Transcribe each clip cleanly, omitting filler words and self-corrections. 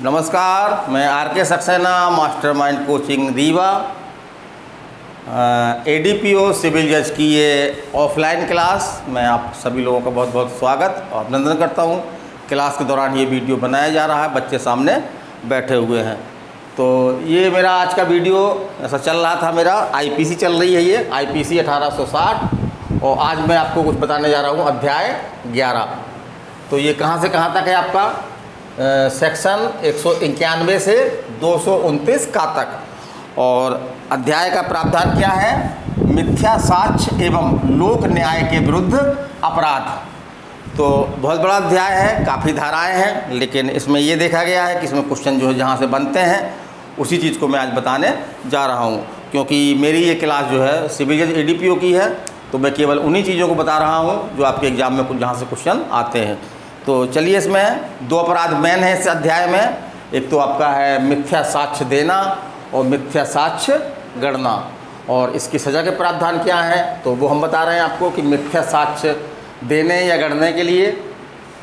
नमस्कार, मैं R K. Saxena, Mastermind coaching Rewa, ADPO civil जज की ये ऑफलाइन क्लास में आप सभी लोगों का बहुत बहुत स्वागत और अभिनंदन करता हूँ। क्लास के दौरान ये वीडियो बनाया जा रहा है, बच्चे सामने बैठे हुए हैं। तो ये मेरा आज का वीडियो ऐसा चल रहा था, मेरा आईपीसी चल रही है, ये आईपीसी 1860, और आज मैं आपको कुछ बताने जा रहा हूँ अध्याय 11। तो ये कहाँ से कहाँ तक है आपका? सेक्शन 191 से 229 का तक। और अध्याय का प्रावधान क्या है? मिथ्या साक्ष्य एवं लोक न्याय के विरुद्ध अपराध। तो बहुत बड़ा अध्याय है, काफ़ी धाराएं हैं, लेकिन इसमें ये देखा गया है कि इसमें क्वेश्चन जो है जहाँ से बनते हैं उसी चीज़ को मैं आज बताने जा रहा हूँ। क्योंकि मेरी ये क्लास जो है सिविल जज एडीपीओ की है, तो मैं केवल उन्हीं चीज़ों को बता रहा हूँ जो आपके एग्ज़ाम में कुछ जहाँ से क्वेश्चन आते हैं। तो चलिए, इसमें दो अपराध मेन है इस अध्याय में। एक तो आपका है मिथ्या साक्ष्य देना और मिथ्या साक्ष्य गढ़ना, और इसकी सज़ा के प्रावधान क्या है तो वो हम बता रहे हैं आपको कि मिथ्या साक्ष्य देने या गढ़ने के लिए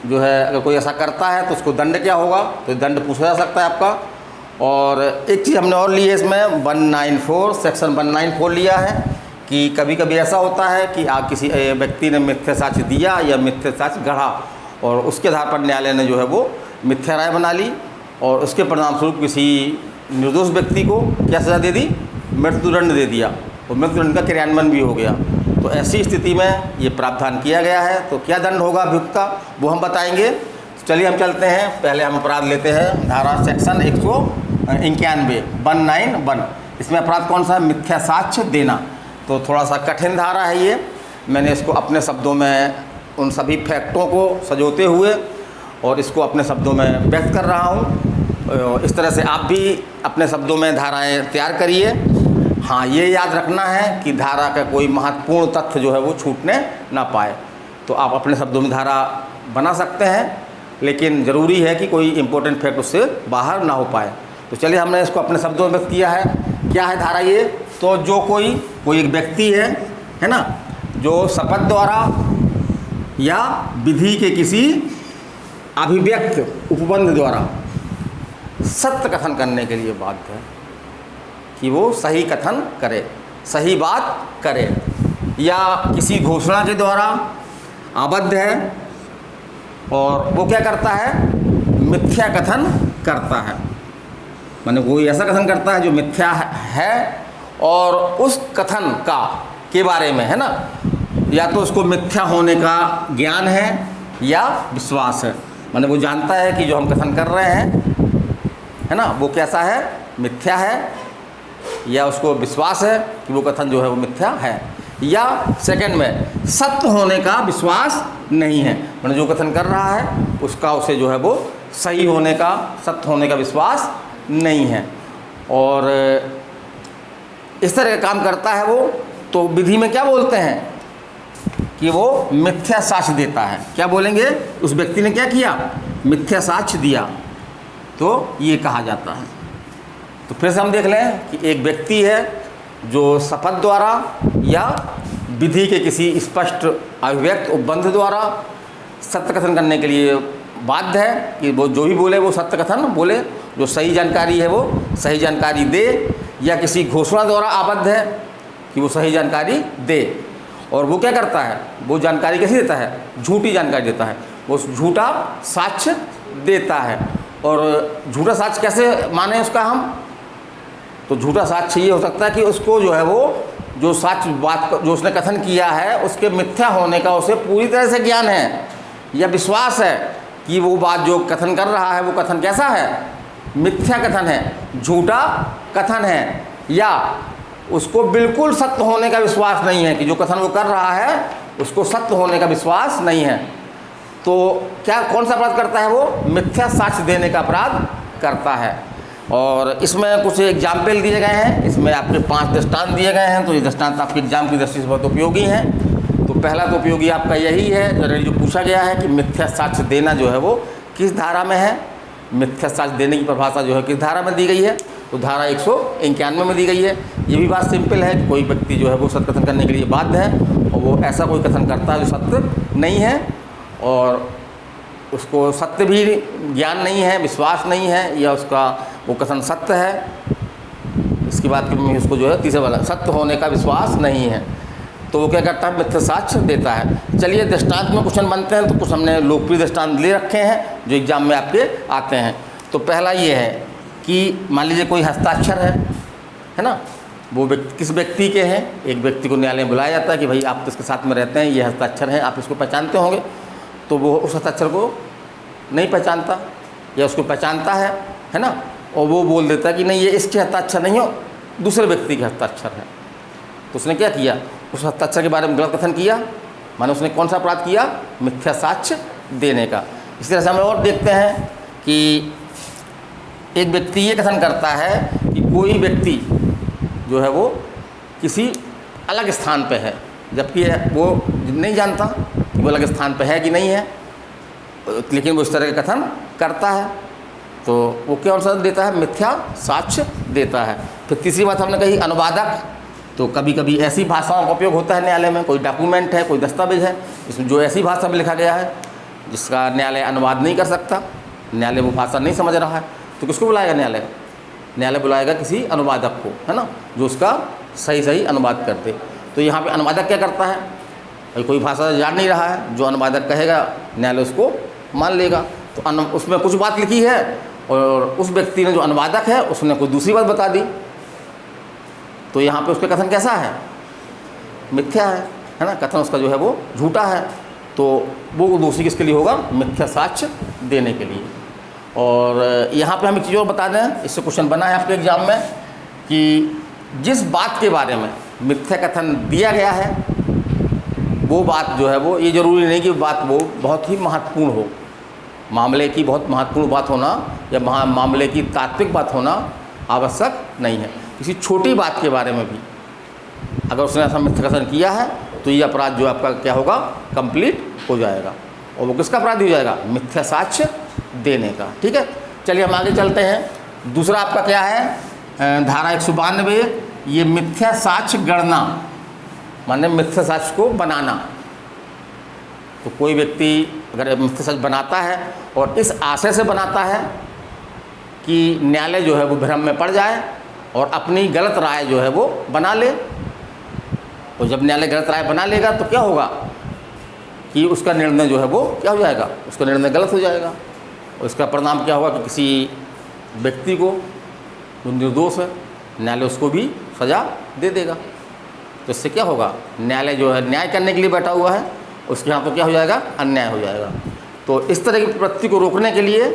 जो है अगर कोई ऐसा करता है तो उसको दंड क्या होगा, तो दंड पूछा जा सकता है आपका। और एक चीज़ हमने और ली है इसमें, 194 सेक्शन 194 लिया है कि कभी कभी ऐसा होता है कि किसी व्यक्ति ने मिथ्या साक्ष्य दिया या मिथ्या साक्ष्य गढ़ा और उसके आधार पर न्यायालय ने जो है वो मिथ्या राय बना ली और उसके परिणामस्वरूप किसी निर्दोष व्यक्ति को क्या सज़ा दे दी? मृत्युदंड दे दिया, और मृत्युदंड का क्रियान्वयन भी हो गया। तो ऐसी स्थिति में ये प्रावधान किया गया है। तो क्या दंड होगा अभियुक्त का वो हम बताएंगे। चलिए हम चलते हैं, पहले हम अपराध लेते हैं धारा सेक्शन 191 191। इसमें अपराध कौन सा है? मिथ्या साक्ष्य देना। तो थोड़ा सा कठिन धारा है ये, मैंने इसको अपने शब्दों में उन सभी फैक्टों को सजोते हुए और इसको अपने शब्दों में व्यक्त कर रहा हूँ। इस तरह से आप भी अपने शब्दों में धाराएं तैयार करिए। हाँ, ये याद रखना है कि धारा का कोई महत्वपूर्ण तथ्य जो है वो छूटने ना पाए। तो आप अपने शब्दों में धारा बना सकते हैं, लेकिन ज़रूरी है कि कोई इम्पोर्टेंट फैक्ट उससे बाहर ना हो पाए। तो चलिए, हमने इसको अपने शब्दों में व्यक्त किया है। क्या है धारा ये? तो जो कोई एक व्यक्ति है ना, जो शपथ द्वारा या विधि के किसी अभिव्यक्त उपबंध द्वारा सत्य कथन करने के लिए बाध्य है कि वो सही कथन करे, सही बात करे, या किसी घोषणा के द्वारा आबद्ध है और वो क्या करता है? मिथ्या कथन करता है। माने कोई ऐसा कथन करता है जो मिथ्या है और उस कथन के बारे में है ना, या तो उसको मिथ्या होने का ज्ञान है या विश्वास है। माने वो जानता है कि जो हम कथन कर रहे हैं है ना वो कैसा है? मिथ्या है, या उसको विश्वास है कि वो कथन जो है वो मिथ्या है, या सेकंड में सत्य होने का विश्वास नहीं है। माने जो कथन कर रहा है उसका उसे जो है वो सही होने का, सत्य होने का विश्वास नहीं है, और इस तरह का काम करता है वो। तो विधि में क्या बोलते हैं कि वो मिथ्या साक्ष्य देता है। क्या बोलेंगे? उस व्यक्ति ने क्या किया? मिथ्या साक्ष्य दिया, तो ये कहा जाता है। तो फिर से हम देख लें कि एक व्यक्ति है जो शपथ द्वारा या विधि के किसी स्पष्ट अभिव्यक्त उपबंध द्वारा सत्य कथन करने के लिए बाध्य है कि वो जो भी बोले वो सत्य कथन बोले, जो सही जानकारी है वो सही जानकारी दे, या किसी घोषणा द्वारा आबद्ध है कि वो सही जानकारी दे। और वो क्या करता है? वो जानकारी कैसी देता है? झूठी जानकारी देता है, वो झूठा साक्ष्य देता है। और झूठा साक्ष्य कैसे माने उसका हम? तो झूठा साक्ष्य ये हो सकता है कि उसको जो है वो जो साक्ष्य बात जो उसने कथन किया है उसके मिथ्या होने का उसे पूरी तरह से ज्ञान है या विश्वास है कि वो बात जो कथन कर रहा है वो कथन कैसा है? मिथ्या कथन है, झूठा कथन है, या उसको बिल्कुल सत्य होने का विश्वास नहीं है कि जो कथन वो कर रहा है उसको सत्य होने का विश्वास नहीं है। तो क्या कौन सा अपराध करता है वो? मिथ्या साक्ष्य देने का अपराध करता है। और इसमें कुछ एग्जाम्पल दिए गए हैं, इसमें आपके 5 दृष्टांत दिए गए हैं। तो ये दृष्टांत आपके एग्जाम की दृष्टि से बहुत उपयोगी हैं। तो पहला तो उपयोगी आपका यही है जो पूछा गया है कि मिथ्या साक्ष्य देना जो है वो किस धारा में है? मिथ्या साक्ष्य देने की परिभाषा जो है किस धारा में दी गई है? तो धारा 191 में दी गई है। ये भी बात सिंपल है कि कोई व्यक्ति जो है वो सत्य कथन करने के लिए बाध्य है और वो ऐसा कोई कथन करता है जो सत्य नहीं है, और उसको सत्य भी ज्ञान नहीं है, विश्वास नहीं है, या उसका वो कथन सत्य है, इसकी बात की उसको जो है तीसरा वाला सत्य होने का विश्वास नहीं है, तो वो क्या करता है, मिथ्या साक्ष्य देता है। चलिए दृष्टांत में क्वेश्चन बनते हैं, तो कुछ हमने लोकप्रिय दृष्टांत ले रखे हैं जो एग्जाम में आपके आते हैं। तो पहला ये है कि मान लीजिए कोई हस्ताक्षर है ना, वो किस व्यक्ति के हैं, एक व्यक्ति को न्यायालय में बुलाया जाता है कि भाई आप इसके साथ में रहते हैं, ये हस्ताक्षर है, आप इसको पहचानते होंगे। तो वो उस हस्ताक्षर को नहीं पहचानता या उसको पहचानता है ना, और वो बोल देता है कि नहीं ये इसके हस्ताक्षर नहीं हो, दूसरे व्यक्ति के हस्ताक्षर है। तो उसने क्या किया, उस हस्ताक्षर के बारे में गलत कथन किया, माने उसने कौन सा अपराध किया, मिथ्या साक्ष्य देने का। इस तरह से हम और देखते हैं कि एक व्यक्ति ये कथन करता है कि कोई व्यक्ति जो है वो किसी अलग स्थान पे है, जबकि वो नहीं जानता कि वो अलग स्थान पे है कि नहीं है, लेकिन वो इस तरह के कथन करता है, तो वो क्या सा देता है, मिथ्या साक्ष्य देता है। फिर तीसरी बात हमने कही अनुवादक, तो कभी कभी ऐसी भाषाओं का उपयोग होता है न्यायालय में, कोई डॉक्यूमेंट है, कोई दस्तावेज है, इसमें जो ऐसी भाषा में लिखा गया है जिसका न्यायालय अनुवाद नहीं कर सकता, न्यायालय वो भाषा नहीं समझ रहा है, तो किसको बुलाएगा न्यायालय? न्यायालय बुलाएगा किसी अनुवादक को, है ना, जो उसका सही सही अनुवाद कर दे। तो यहाँ पे अनुवादक क्या करता है, भाई कोई भाषा जान नहीं रहा है, जो अनुवादक कहेगा न्यायालय उसको मान लेगा। तो उसमें कुछ बात लिखी है और उस व्यक्ति ने जो अनुवादक है उसने कोई दूसरी बात बता दी, तो यहाँ पे उसका कथन कैसा है, मिथ्या है ना, कथन उसका जो है वो झूठा है, तो वो दोषी किसके लिए होगा, मिथ्या साक्ष्य देने के लिए। और यहाँ पे हम एक चीज़ और बता दें, इससे क्वेश्चन बना है आपके एग्जाम में कि जिस बात के बारे में मिथ्या कथन दिया गया है वो बात जो है वो, ये ज़रूरी नहीं कि बात वो बहुत ही महत्वपूर्ण हो, मामले की बहुत महत्वपूर्ण बात होना या मामले की तात्विक बात होना आवश्यक नहीं है। किसी छोटी बात के बारे में भी अगर उसने ऐसा मिथ्या कथन किया है तो ये अपराध जो आपका क्या होगा, कंप्लीट हो जाएगा। और वो किसका अपराध हो जाएगा, मिथ्या साक्ष्य देने का। ठीक है, चलिए हम आगे चलते हैं। दूसरा आपका क्या है, धारा 192, ये मिथ्या साक्ष्य गणना, माने मिथ्या साक्ष्य को बनाना। तो कोई व्यक्ति अगर मिथ्या साक्ष्य बनाता है और इस आशय से बनाता है कि न्यायालय जो है वो भ्रम में पड़ जाए और अपनी गलत राय जो है वो बना ले, तो जब न्यायालय गलत राय बना लेगा तो क्या होगा कि उसका निर्णय जो है वो क्या हो जाएगा, उसका निर्णय गलत हो जाएगा, और इसका परिणाम क्या होगा कि किसी व्यक्ति को जो निर्दोष है न्यायालय उसको भी सज़ा दे देगा। तो इससे क्या होगा, न्यायालय जो है न्याय करने के लिए बैठा हुआ है, उसके यहाँ तो क्या हो जाएगा, अन्याय हो जाएगा। तो इस तरह की प्रवृत्ति को रोकने के लिए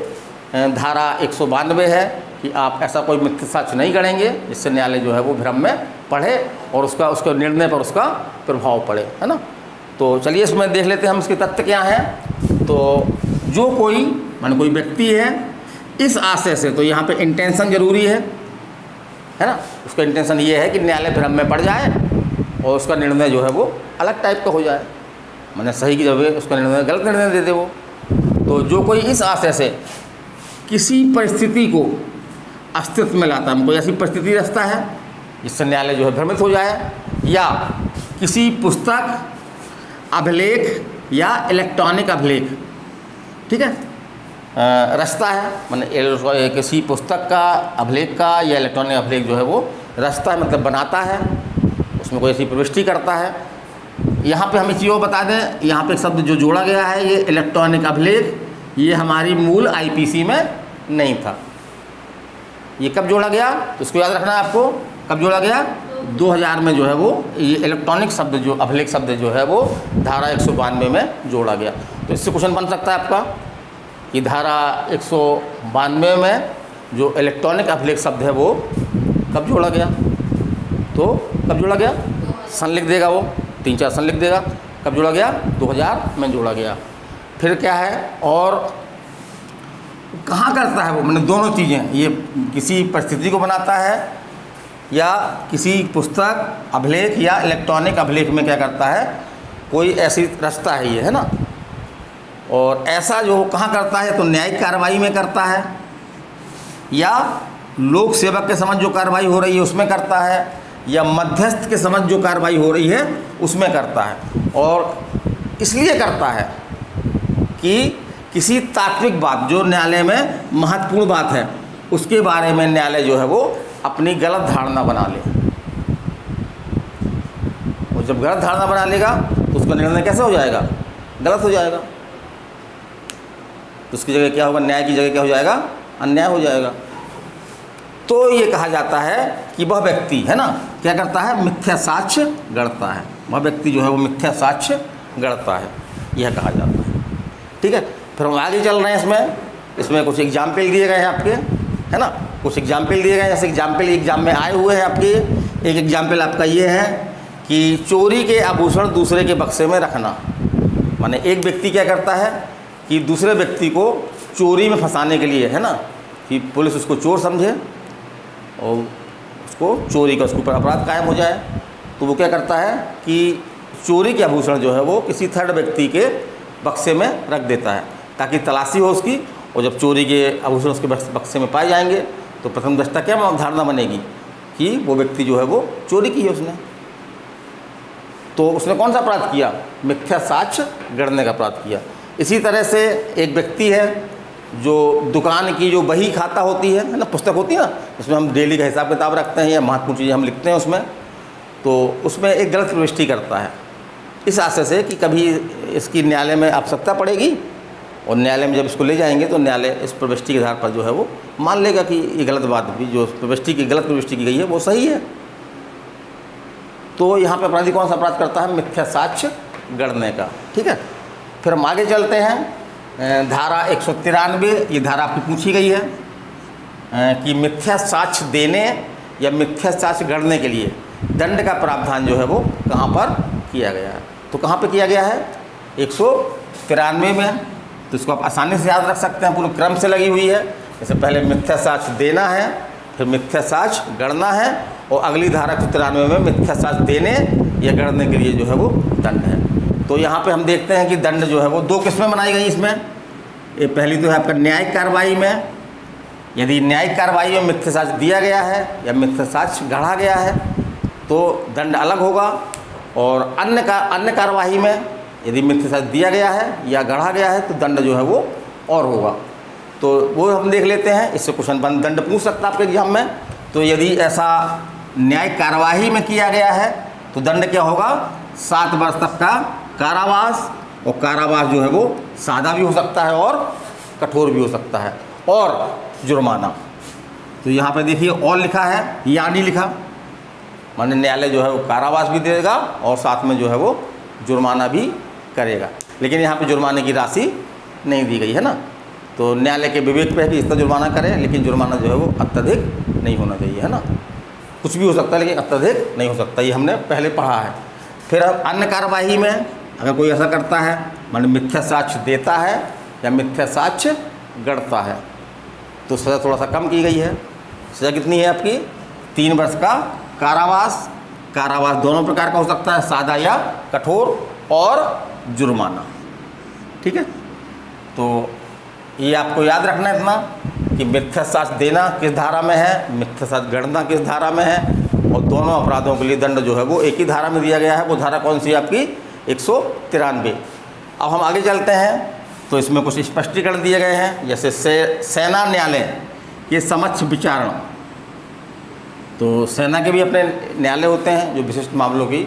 धारा 192 है कि आप ऐसा कोई मिथ्या साक्ष्य नहीं गढ़ेंगे जिससे न्यायालय जो है वो भ्रम में पढ़े और उसका निर्णय पर उसका प्रभाव पड़े, है ना। तो चलिए इसमें देख लेते हैं हम इसके तथ्य क्या हैं। तो जो कोई माने कोई व्यक्ति है इस आशय से, तो यहाँ पे इंटेंशन जरूरी है ना, उसका इंटेंशन ये है कि न्यायालय भ्रम में पड़ जाए और उसका निर्णय जो है वो अलग टाइप का हो जाए, माने सही की जगह उसका निर्णय गलत निर्णय दे दे वो। तो जो कोई इस आशय से किसी परिस्थिति को अस्तित्व में लाता है, कोई ऐसी परिस्थिति रचता है जिससे न्यायालय जो है भ्रमित हो जाए, या किसी पुस्तक, अभिलेख या इलेक्ट्रॉनिक अभिलेख, ठीक है, रचता है, माने किसी पुस्तक का, अभिलेख का या इलेक्ट्रॉनिक अभिलेख जो है वो रचता है, मतलब बनाता है, उसमें कोई ऐसी प्रविष्टि करता है। यहाँ पे हम एक चीज़ और बता दें, यहाँ पे एक शब्द जो जोड़ा गया है ये इलेक्ट्रॉनिक अभिलेख, ये हमारी मूल आईपीसी में नहीं था। ये कब जोड़ा गया, तो इसको याद रखना है आपको, कब जोड़ा गया, 2000 में जो है वो ये इलेक्ट्रॉनिक शब्द जो अभिलेख शब्द जो है वो धारा 192 में जोड़ा गया। तो इससे क्वेश्चन बन सकता है आपका कि धारा 192 में जो इलेक्ट्रॉनिक अभिलेख शब्द है वो कब जोड़ा गया, तो कब जोड़ा गया, सन लिख देगा वो, 3-4 सन लिख देगा, कब जोड़ा गया, 2000 में जोड़ा गया। फिर क्या है, और कहाँ करता है वो, मैंने दोनों चीज़ें, ये किसी परिस्थिति को बनाता है या किसी पुस्तक, अभिलेख या इलेक्ट्रॉनिक अभिलेख में क्या करता है, कोई ऐसी रचता है ये, है ना। और ऐसा जो कहाँ करता है, तो न्यायिक कार्रवाई में करता है या लोक सेवक के समझ जो कार्रवाई हो रही है उसमें करता है, या मध्यस्थ के समझ जो कार्रवाई हो रही है उसमें करता है। और इसलिए करता है कि किसी तात्विक बात जो न्यायालय में महत्वपूर्ण बात है उसके बारे में न्यायालय जो है वो अपनी गलत धारणा बना ले। और जब गलत धारणा बना लेगा तो उसका निर्णय कैसे हो जाएगा? गलत हो जाएगा। तो उसकी जगह क्या होगा? न्याय की जगह क्या हो जाएगा? अन्याय हो जाएगा। तो ये कहा जाता है कि वह व्यक्ति है ना क्या करता है? मिथ्या साक्ष्य गढ़ता है। वह व्यक्ति जो है वो मिथ्या साक्ष्य गढ़ता है, यह कहा जाता है। ठीक है, फिर हम आगे चल रहे हैं। इसमें कुछ एग्जाम्पल दिए गए हैं आपके, है ना, कुछ एग्जाम्पल दिए गए हैं। जैसे एग्जाम्पल एग्जाम में आए हुए हैं आपके। एक एग्जाम्पल आपका ये है कि चोरी के आभूषण दूसरे के बक्से में रखना। माने एक व्यक्ति क्या करता है कि दूसरे व्यक्ति को चोरी में फंसाने के लिए, है ना, कि पुलिस उसको चोर समझे और उसको चोरी का उसके ऊपर अपराध कायम हो जाए, तो वो क्या करता है कि चोरी के आभूषण जो है वो किसी थर्ड व्यक्ति के बक्से में रख देता है ताकि तलाशी हो उसकी। और जब चोरी के आभूषण उसके बक्से में पाए जाएंगे तो प्रथम दृष्टया क्या धारणा बनेगी कि वो व्यक्ति जो है वो चोरी की है उसने। तो उसने कौन सा अपराध किया? मिथ्या साक्ष्य गढ़ने का अपराध किया। इसी तरह से एक व्यक्ति है जो दुकान की जो बही खाता होती है ना, पुस्तक होती है ना, उसमें हम डेली का हिसाब किताब रखते हैं या महत्वपूर्ण चीज़ें हम लिखते हैं उसमें, तो उसमें एक गलत प्रविष्टि करता है इस आशय से कि कभी इसकी न्यायालय में आवश्यकता पड़ेगी और न्यायालय में जब इसको ले जाएंगे तो न्यायालय इस प्रविष्टि के आधार पर जो है वो मान लेगा कि ये गलत बात भी, जो प्रविष्टि की गलत प्रविष्टि की गई है वो सही है। तो यहाँ पे अपराधी कौन सा अपराध करता है? मिथ्या साक्ष्य गढ़ने का। ठीक है, फिर हम आगे चलते हैं। धारा 193, ये धारा आपकी पूछी गई है कि मिथ्या साक्ष्य देने या मिथ्या साक्ष्य गढ़ने के लिए दंड का प्रावधान जो है वो कहाँ पर किया गया है? तो कहाँ पे किया गया है? 193 में। तो इसको आप आसानी से याद रख सकते हैं, पूरे क्रम से लगी हुई है। जैसे पहले मिथ्या साक्ष्य देना है, फिर मिथ्या साक्ष्य गढ़ना है, और अगली धारा 193 में मिथ्या साक्ष्य देने या गढ़ने के लिए जो है वो दंड है। तो यहाँ पे हम देखते हैं कि दंड जो है वो दो किस्में बनाई गई इसमें। ये पहली तो है आपका न्यायिक कार्रवाई में। यदि न्यायिक कार्रवाई में मिथ्या साक्ष्य दिया गया है या मिथ्या साक्ष्य गढ़ा गया है तो दंड अलग होगा, और अन्य कार्यवाही में यदि मिथ्या साक्ष्य दिया गया है या गढ़ा गया है तो दंड जो है वो और होगा। तो वो हम देख लेते हैं। इससे क्वेश्चन बन दंड पूछ सकता है आपके एग्जाम में। तो यदि ऐसा न्यायिक कार्यवाही में किया गया है तो दंड क्या होगा? 7 वर्ष तक का कारावास, और कारावास जो है वो सादा भी हो सकता है और कठोर भी हो सकता है, और जुर्माना। तो यहाँ पे देखिए और लिखा है या नहीं लिखा, माने न्यायालय जो है वो कारावास भी देगा और साथ में जो है वो जुर्माना भी करेगा। लेकिन यहाँ पे जुर्माने की राशि नहीं दी गई है ना, तो न्यायालय के विवेक पे है कि इतना जुर्माना करें, लेकिन जुर्माना जो है वो अत्यधिक नहीं होना चाहिए, है ना। कुछ भी हो सकता है लेकिन अत्यधिक नहीं हो सकता, ये हमने पहले पढ़ा है। फिर अब अन्य कार्यवाही में अगर कोई ऐसा करता है, माने मिथ्या साक्ष्य देता है या मिथ्या साक्ष्य गढ़ता है, तो सज़ा थोड़ा सा कम की गई है। सज़ा कितनी है आपकी? 3 वर्ष का कारावास। कारावास दोनों प्रकार का हो सकता है, सादा या कठोर, और जुर्माना। ठीक है, तो ये आपको याद रखना है इतना कि मिथ्या साक्ष्य देना किस धारा में है, मिथ्या साक्ष्य गढ़ना किस धारा में है, और दोनों अपराधों के लिए दंड जो है वो एक ही धारा में दिया गया है। वो धारा कौन सी है आपकी? 193। अब हम आगे चलते हैं तो इसमें कुछ स्पष्टीकरण दिए गए हैं। जैसे सेना न्यायालय के समक्ष विचारण, तो सेना के भी अपने न्यायालय होते हैं जो विशिष्ट मामलों की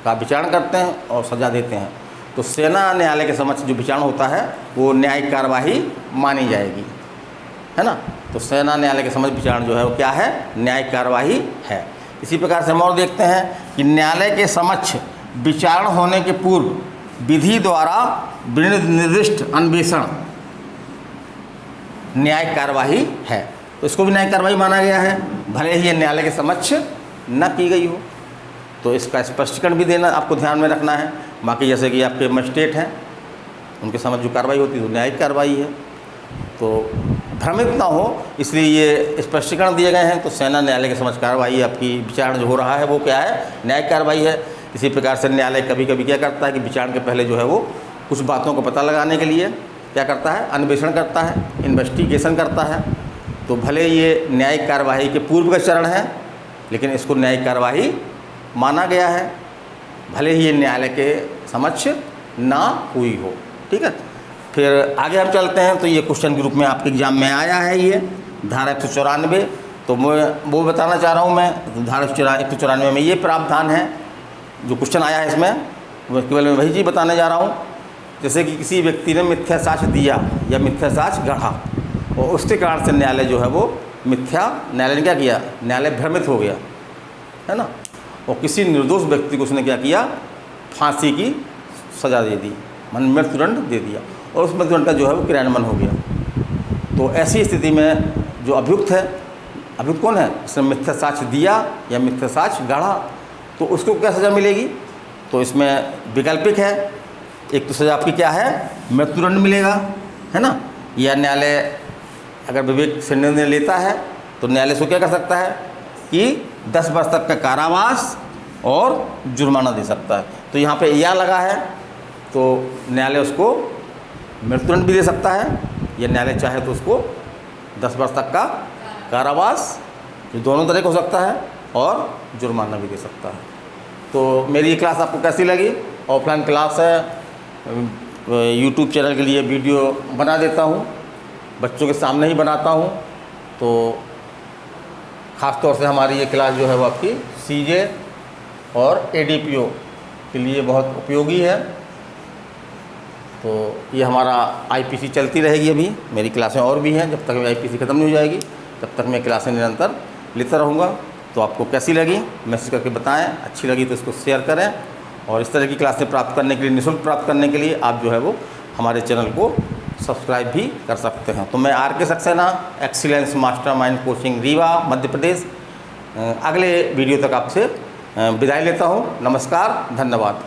का विचारण करते हैं और सज़ा देते हैं। तो सेना न्यायालय के समक्ष जो विचारण होता है वो न्यायिक कार्यवाही मानी जाएगी, है ना। तो सेना न्यायालय के समक्ष विचारण जो है वो क्या है? न्यायिक कार्यवाही है। इसी प्रकार से हम और देखते हैं कि न्यायालय के समक्ष विचारण होने के पूर्व विधि द्वारा निर्दिष्ट अन्वेषण न्यायिक कार्यवाही है। तो इसको भी न्यायिक कार्यवाही माना गया है, भले ही ये न्यायालय के समक्ष न की गई हो। तो इसका स्पष्टीकरण भी देना आपको ध्यान में रखना है। बाकी जैसे कि आपके मजिस्ट्रेट हैं, उनके समक्ष जो कार्रवाई होती है वो न्यायिक कार्रवाई है, तो भ्रमित ना हो इसलिए ये स्पष्टीकरण दिए गए हैं। तो सेना न्यायालय के समक्ष कार्रवाई आपकी विचारण जो हो रहा है वो क्या है? न्यायिक कार्रवाई है। इसी प्रकार से न्यायालय कभी कभी क्या करता है कि विचारण के पहले जो है वो कुछ बातों को पता लगाने के लिए क्या करता है? अन्वेषण करता है, इन्वेस्टिगेशन करता है। तो भले ये न्यायिक कार्यवाही के पूर्व का चरण है, लेकिन इसको न्यायिक कार्यवाही माना गया है, भले ही ये न्यायालय के समक्ष ना हुई हो। ठीक है, फिर आगे हम चलते हैं, तो ये क्वेश्चन के रूप में आपके एग्जाम में आया है ये धारा 194। तो मैं वो बताना चाह रहा हूँ मैं, धारा 194 में ये प्रावधान है जो क्वेश्चन आया है इसमें, वो केवल मैं वही चीज़ बताने जा रहा हूँ। जैसे कि किसी व्यक्ति ने मिथ्या साक्ष्य दिया या मिथ्या साक्ष्य गढ़ा और उसके कारण से न्यायालय जो है वो न्यायालय ने क्या किया, न्यायालय भ्रमित हो गया, है ना, और किसी निर्दोष व्यक्ति को उसने क्या किया, फांसी की सज़ा दे दी, मन मृत्युदंड दे दिया, और उस मृत्युदंड का जो है वो क्रियान्वयन हो गया। तो ऐसी स्थिति में जो अभियुक्त है, अभियुक्त कौन है, उसने मिथ्या साक्ष्य दिया या मिथ्या साक्ष्य गढ़ा, तो उसको क्या सज़ा मिलेगी। तो इसमें वैकल्पिक है, एक तो सज़ा आपकी क्या है, मृत्युदंड मिलेगा, है ना, या न्यायालय अगर विवेक से निर्णय लेता है तो न्यायालय उसको क्या कर सकता है कि 10 वर्ष तक का कारावास और जुर्माना दे सकता है। तो यहाँ पे या लगा है तो न्यायालय उसको मृत्युदंड भी दे सकता है, या न्यायालय चाहे तो उसको 10 वर्ष तक का कारावास, जो दोनों तरह का हो सकता है, और जुर्माना भी दे सकता है। तो मेरी ये क्लास आपको कैसी लगी, ऑफलाइन क्लास है, यूट्यूब चैनल के लिए वीडियो बना देता हूँ, बच्चों के सामने ही बनाता हूँ। तो ख़ास तौर से हमारी ये क्लास जो है वो आपकी CJ और ADPO के लिए बहुत उपयोगी है। तो ये हमारा IPC चलती रहेगी, अभी मेरी क्लासें और भी हैं, जब तक IPC ख़त्म नहीं हो जाएगी तब तक मैं क्लासें निरंतर लेता रहूँगा। तो आपको कैसी लगी मैसेज करके बताएं, अच्छी लगी तो इसको शेयर करें, और इस तरह की क्लासें प्राप्त करने के लिए, निःशुल्क प्राप्त करने के लिए आप जो है वो हमारे चैनल को सब्सक्राइब भी कर सकते हैं। तो मैं RK Saxena, excellence mastermind coaching Rewa Madhya Pradesh, अगले वीडियो तक आपसे विदाई लेता हूँ। नमस्कार, धन्यवाद।